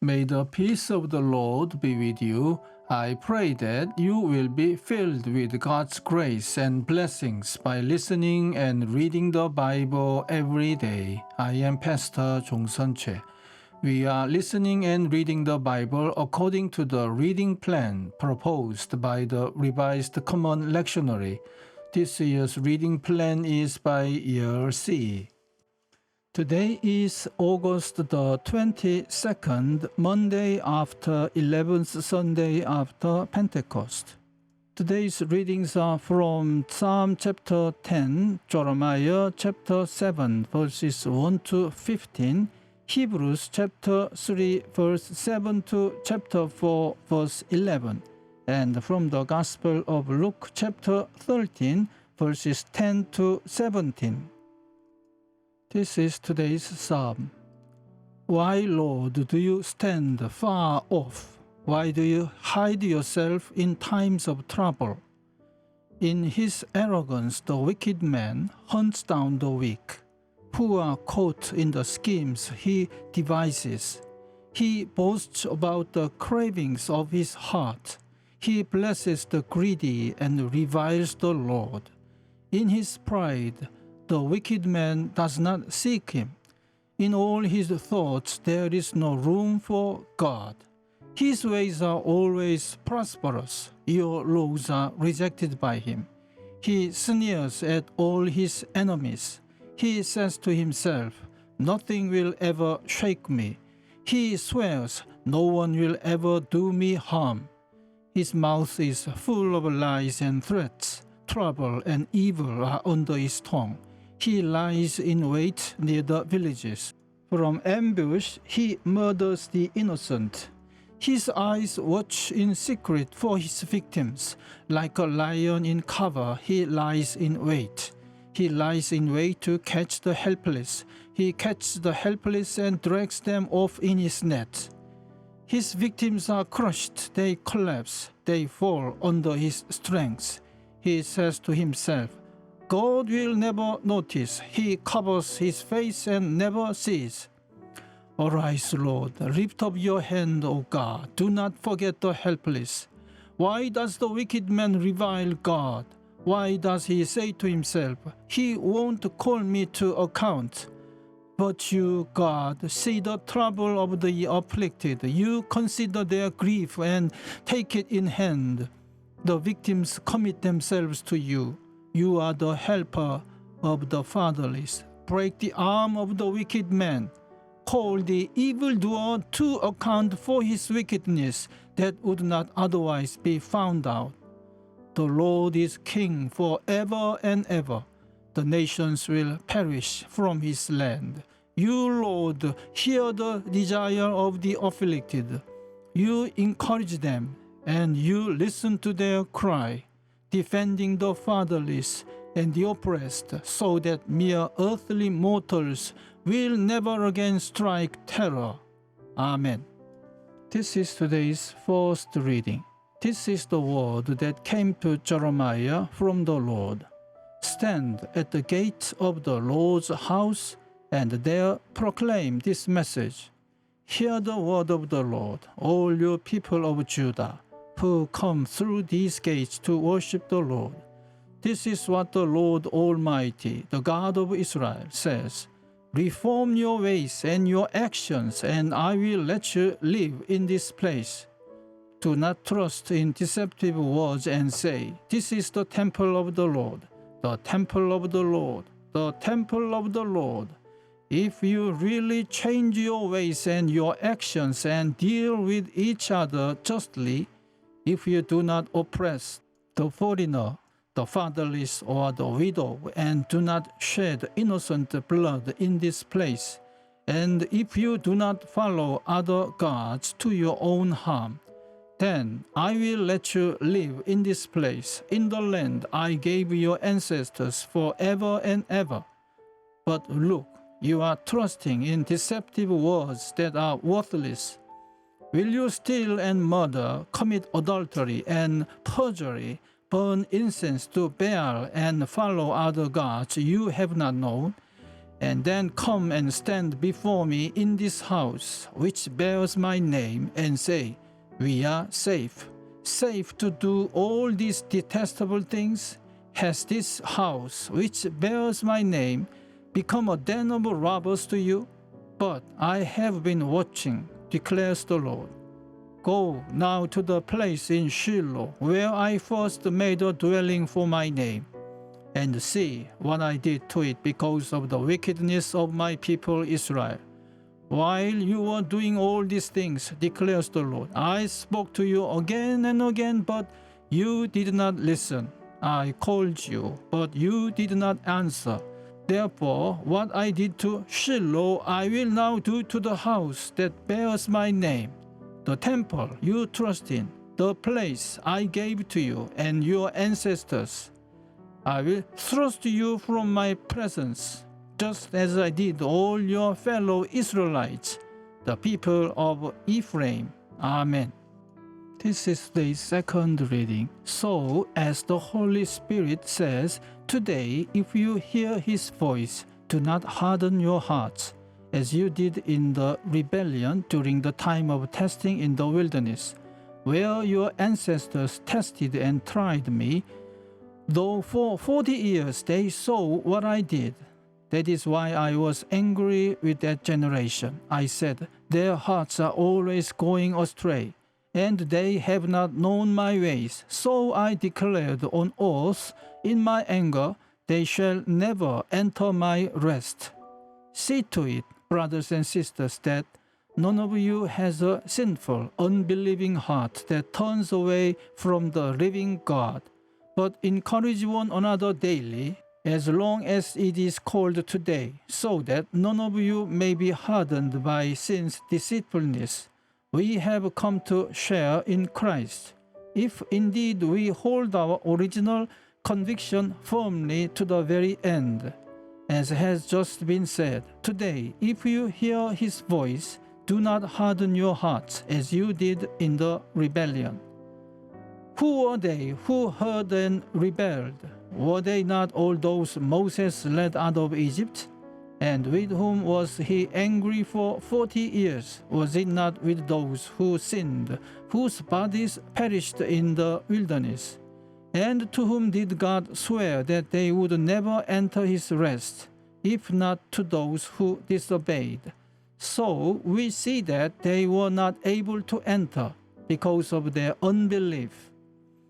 May the peace of the Lord be with you. I pray that you will be filled with God's grace and blessings by listening and reading the Bible every day. I am Pastor 종선채. We are listening and reading the Bible according to the reading plan proposed by the Revised Common Lectionary. This year's reading plan is by year C. Today is August the 22nd, Monday after 11th Sunday after Pentecost. Today's readings are from Psalm chapter 10, Jeremiah chapter 7, verses 1 to 15, Hebrews chapter 3, verse 7 to chapter 4, verse 11, and from the Gospel of Luke chapter 13, verses 10 to 17. This is today's psalm. Why, Lord, do you stand far off? Why do you hide yourself in times of trouble? In his arrogance, the wicked man hunts down the weak, who are caught in the schemes he devises. He boasts about the cravings of his heart. He blesses the greedy and reviles the Lord. In his pride, the wicked man does not seek him. In all his thoughts there is no room for God. His ways are always prosperous. Your laws are rejected by him. He sneers at all his enemies. He says to himself, "Nothing will ever shake me." He swears, "No one will ever do me harm." His mouth is full of lies and threats. Trouble and evil are under his tongue. He lies in wait near the villages. From ambush, he murders the innocent. His eyes watch in secret for his victims. Like a lion in cover, he lies in wait. He lies in wait to catch the helpless. He catches the helpless and drags them off in his net. His victims are crushed, they collapse, they fall under his strength. He says to himself, "God will never notice." He covers his face and never sees. Arise, Lord, lift up your hand, O God. Do not forget the helpless. Why does the wicked man revile God? Why does he say to himself, "He won't call me to account"? But you, God, see the trouble of the afflicted. You consider their grief and take it in hand. The victims commit themselves to you. You are the helper of the fatherless. Break the arm of the wicked man. Call the evildoer to account for his wickedness that would not otherwise be found out. The Lord is king forever and ever. The nations will perish from his land. You, Lord, hear the desire of the afflicted. You encourage them, and you listen to their cry, defending the fatherless and the oppressed, so that mere earthly mortals will never again strike terror. Amen. This is today's first reading. This is the word that came to Jeremiah from the Lord. Stand at the gate of the Lord's house, and there proclaim this message. Hear the word of the Lord, all you people of Judah, who come through these gates to worship the Lord. This is what the Lord Almighty, the God of Israel, says. Reform your ways and your actions, and I will let you live in this place. Do not trust in deceptive words and say, "This is the temple of the Lord, the temple of the Lord, the temple of the Lord." If you really change your ways and your actions and deal with each other justly, if you do not oppress the foreigner, the fatherless, or the widow, and do not shed innocent blood in this place, and if you do not follow other gods to your own harm, then I will let you live in this place, in the land I gave your ancestors forever and ever. But look, you are trusting in deceptive words that are worthless. Will you steal and murder, commit adultery and perjury, burn incense to Baal, and follow other gods you have not known? and then come and stand before me in this house, which bears my name, and say, we are safe, safe to do all these detestable things? Has this house, which bears my name, become a den of robbers to you? But I have been watching, declares the Lord. Go now to the place in Shiloh, where I first made a dwelling for my name, and see what I did to it because of the wickedness of my people Israel. While you were doing all these things, declares the Lord, I spoke to you again and again, but you did not listen. I called you, but you did not answer. Therefore, what I did to Shiloh, I will now do to the house that bears my name, the temple you trust in, the place I gave to you and your ancestors. I will thrust you from my presence, just as I did all your fellow Israelites, the people of Ephraim. Amen. This is the second reading. So, as the Holy Spirit says, today, if you hear His voice, do not harden your hearts, as you did in the rebellion during the time of testing in the wilderness, where your ancestors tested and tried me, though for 40 years they saw what I did. That is why I was angry with that generation. I said, their hearts are always going astray, and they have not known my ways. So I declared on oath, in my anger, they shall never enter my rest. See to it, brothers and sisters, that none of you has a sinful, unbelieving heart that turns away from the living God, but encourage one another daily, as long as it is called today, so that none of you may be hardened by sin's deceitfulness. We have come to share in Christ, if indeed we hold our original conviction firmly to the very end. As has just been said, today, if you hear His voice, do not harden your hearts as you did in the rebellion. Who were they who heard and rebelled? Were they not all those Moses led out of Egypt? And with whom was he angry for 40 years? Was it not with those who sinned, whose bodies perished in the wilderness? And to whom did God swear that they would never enter His rest, if not to those who disobeyed? So we see that they were not able to enter because of their unbelief.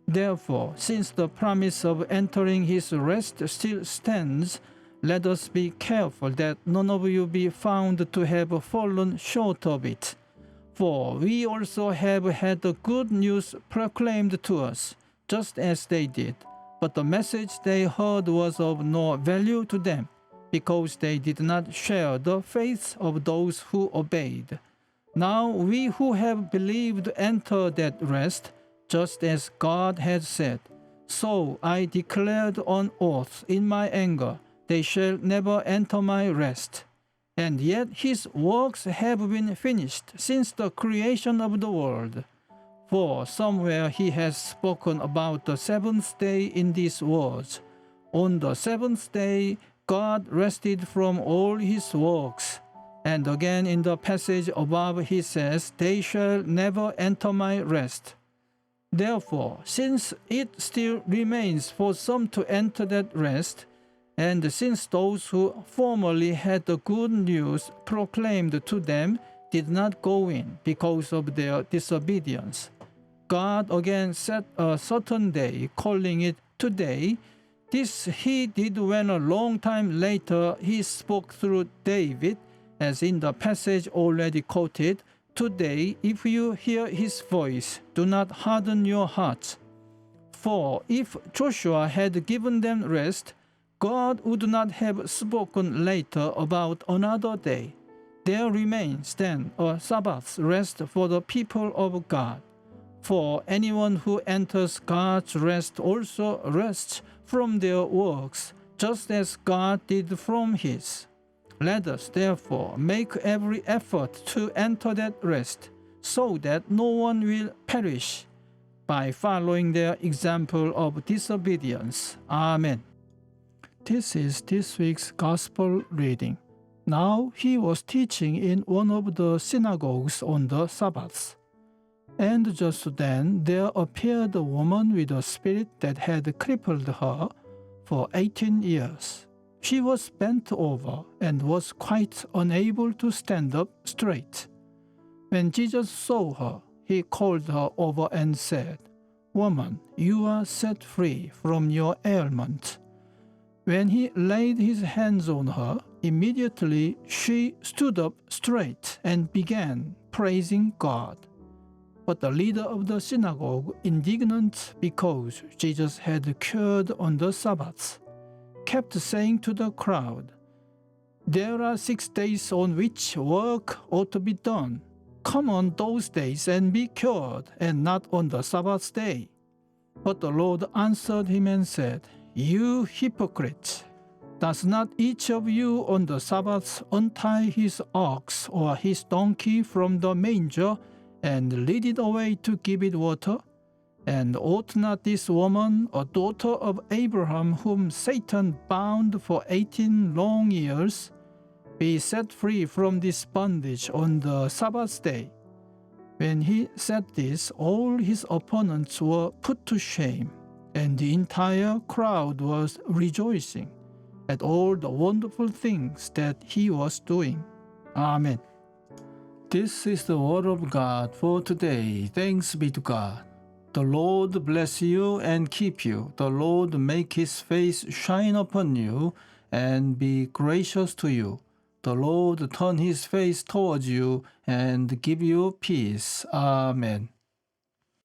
Therefore, since the promise of entering His rest still stands, let us be careful that none of you be found to have fallen short of it. For we also have had the good news proclaimed to us, just as they did. But the message they heard was of no value to them, because they did not share the faith of those who obeyed. Now we who have believed enter that rest, just as God had said. So I declared on oath in my anger, they shall never enter my rest. And yet His works have been finished since the creation of the world. For somewhere He has spoken about the seventh day in these words, on the seventh day God rested from all His works. And again in the passage above He says, they shall never enter my rest. Therefore, since it still remains for some to enter that rest, and since those who formerly had the good news proclaimed to them did not go in because of their disobedience, God again set a certain day, calling it today. This He did when a long time later He spoke through David, as in the passage already quoted, today, if you hear His voice, do not harden your hearts. For if Joshua had given them rest, God would not have spoken later about another day. There remains then a Sabbath rest for the people of God. For anyone who enters God's rest also rests from their works, just as God did from His. Let us therefore make every effort to enter that rest, so that no one will perish by following their example of disobedience. Amen. This is this week's Gospel reading. Now he was teaching in one of the synagogues on the Sabbath. And just then there appeared a woman with a spirit that had crippled her for 18 years. She was bent over and was quite unable to stand up straight. When Jesus saw her, he called her over and said, "Woman, you are set free from your ailment." When he laid his hands on her, immediately she stood up straight and began praising God. But the leader of the synagogue, indignant because Jesus had cured on the Sabbath, kept saying to the crowd, "There are 6 days on which work ought to be done. Come on those days and be cured, and not on the Sabbath day." But the Lord answered him and said, "You hypocrite! Does not each of you on the Sabbath untie his ox or his donkey from the manger and lead it away to give it water? And ought not this woman, a daughter of Abraham, whom Satan bound for 18 long years, be set free from this bondage on the Sabbath day?" When he said this, all his opponents were put to shame, and the entire crowd was rejoicing at all the wonderful things that he was doing. Amen. This is the word of God for today. Thanks be to God. The Lord bless you and keep you. The Lord make his face shine upon you and be gracious to you. The Lord turn his face towards you and give you peace. Amen.